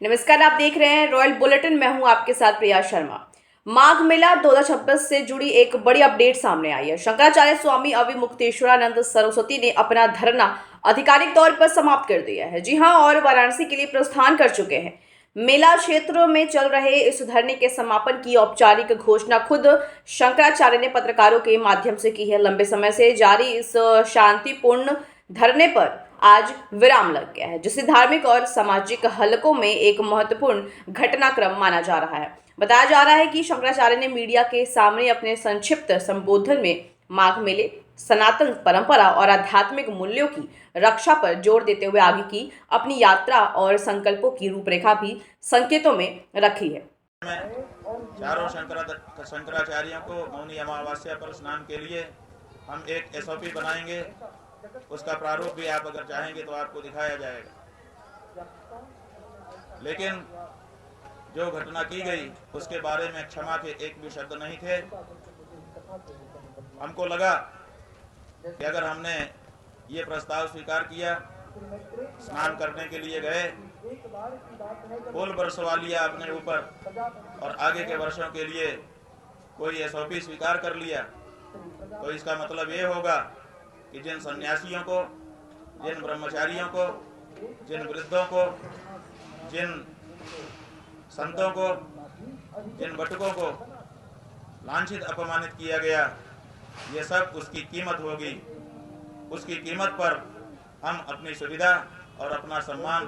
नमस्कार, आप देख रहे हैं रॉयल बुलेटिन। मैं हूं आपके साथ प्रिया शर्मा। माघ मेला 2026 से जुड़ी एक बड़ी अपडेट सामने आई है। शंकराचार्य स्वामी अविमुक्तेश्वरानंद सरस्वती ने अपना धरना आधिकारिक तौर पर समाप्त कर दिया है। जी हां, और वाराणसी के लिए प्रस्थान कर चुके हैं। मेला क्षेत्रों में चल रहे इस धरने के समापन की औपचारिक घोषणा खुद शंकराचार्य ने पत्रकारों के माध्यम से की है। लंबे समय से जारी इस शांतिपूर्ण धरने पर आज विराम लग गया है, जिसे धार्मिक और सामाजिक हलकों में एक महत्वपूर्ण घटनाक्रम माना जा रहा है। बताया जा रहा है कि शंकराचार्य ने मीडिया के सामने अपने संक्षिप्त संबोधन में माघ मेले, सनातन परंपरा और आध्यात्मिक मूल्यों की रक्षा पर जोर देते हुए आगे की अपनी यात्रा और संकल्पों की रूपरेखा भी संकेतों में रखी है। चारों शंकराचार्यों को मौनी अमावस्या पर स्नान के लिए हम एक एसओपी बनाएंगे। उसका प्रारूप भी आप अगर चाहेंगे तो आपको दिखाया जाएगा। लेकिन जो घटना की गई उसके बारे में क्षमा के एक भी शब्द नहीं थे। हमको लगा कि अगर हमने ये प्रस्ताव स्वीकार किया, स्नान करने के लिए गए, फुल बरसवा लिया अपने ऊपर और आगे के वर्षों के लिए कोई एसओपी स्वीकार कर लिया, तो इसका मतलब ये होगा कि जिन सन्यासियों को, जिन ब्रह्मचारियों को, जिन वृद्धों को, जिन संतों को, जिन बटुकों को लांछित अपमानित किया गया, ये सब उसकी कीमत होगी। उसकी कीमत पर हम अपनी सुविधा और अपना सम्मान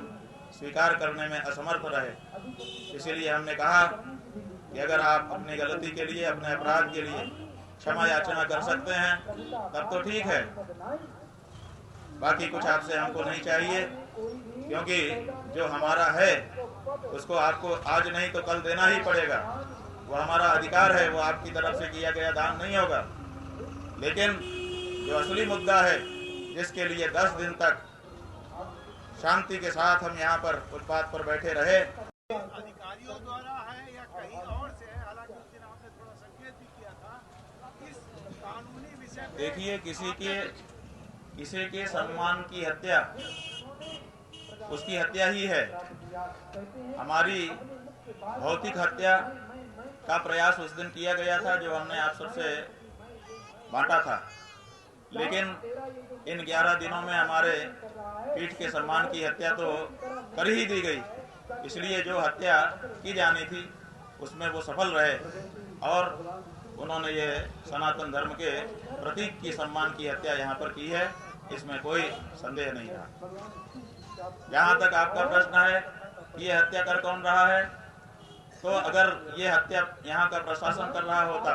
स्वीकार करने में असमर्थ रहे। इसीलिए हमने कहा कि अगर आप अपनी गलती के लिए, अपने अपराध के लिए क्षमा याचना कर सकते हैं तब तो ठीक है, बाकी कुछ आपसे हमको नहीं चाहिए, क्योंकि जो हमारा है उसको आपको आज नहीं तो कल देना ही पड़ेगा। वो हमारा अधिकार है, वो आपकी तरफ से किया गया दान नहीं होगा। लेकिन जो असली मुद्दा है, जिसके लिए 10 दिन तक शांति के साथ हम यहाँ पर फुटपाथ पर बैठे रहे, अधिकारियों द्वारा है या कहीं और से है, हालांकि उस दिन आपने थोड़ा संकेत भी किया था, इस कानूनी विषय। देखिए, किसी के सम्मान की हत्या उसकी हत्या ही है। हमारी भौतिक हत्या का प्रयास उस दिन किया गया था जो हमने आप सबसे बांटा था, लेकिन इन 11 दिनों में हमारे पीठ के सम्मान की हत्या तो कर ही दी गई। इसलिए जो हत्या की जानी थी उसमें वो सफल रहे और उन्होंने ये सनातन धर्म के प्रतीक की सम्मान की हत्या यहाँ पर की है, इसमें कोई संदेह नहीं रहा। जहाँ तक आपका प्रश्न है कि ये हत्या कर कौन रहा है, तो अगर ये हत्या यहाँ का प्रशासन कर रहा होता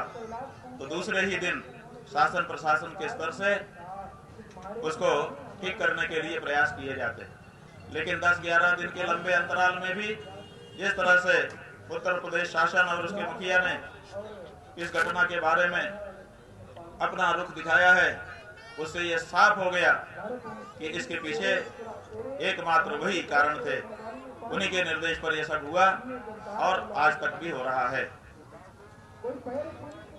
तो दूसरे ही दिन शासन प्रशासन के स्तर से उसको ठीक करने के लिए प्रयास किए जाते। लेकिन 10-11 दिन के लंबे अंतराल में भी जिस तरह से उत्तर प्रदेश शासन और उसके मुखिया ने इस घटना के बारे में अपना रुख दिखाया है, उससे ये साफ हो गया कि इसके पीछे एकमात्र वही कारण थे। उन्हीं के निर्देश पर यह सब हुआ और आज तक भी हो रहा है।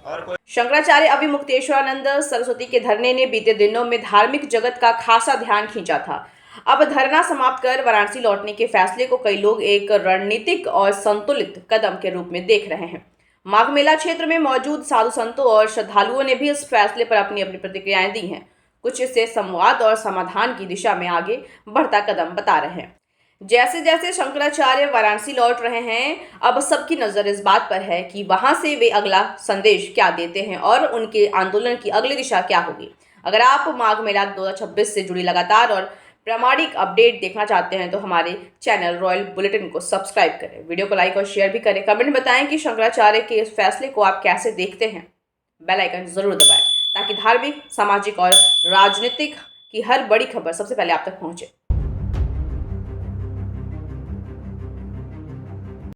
और शंकराचार्य अविमुक्तेश्वरानंद सरस्वती के धरने ने बीते दिनों में धार्मिक जगत का खासा ध्यान खींचा था। अब धरना समाप्त कर वाराणसी लौटने के फैसले को कई लोग एक रणनीतिक और संतुलित कदम के रूप में देख रहे हैं। माघ मेला क्षेत्र में मौजूद साधु संतों और श्रद्धालुओं ने भी इस फैसले पर अपनी अपनी प्रतिक्रियाएं दी हैं। कुछ इसे संवाद और समाधान की दिशा में आगे बढ़ता कदम बता रहे हैं। जैसे जैसे शंकराचार्य वाराणसी लौट रहे हैं, अब सबकी नजर इस बात पर है कि वहां से वे अगला संदेश क्या देते हैं और उनके आंदोलन की अगली दिशा क्या होगी। अगर आप माघ मेला 2026 से जुड़ी लगातार और प्रामाणिक अपडेट देखना चाहते हैं तो हमारे चैनल रॉयल बुलेटिन को सब्सक्राइब करें, वीडियो को लाइक और शेयर भी करें। कमेंट में बताएं कि शंकराचार्य के इस फैसले को आप कैसे देखते हैं। बेल आइकन जरूर दबाएं ताकि धार्मिक, सामाजिक और राजनीतिक की हर बड़ी खबर सबसे पहले आप तक पहुंचे।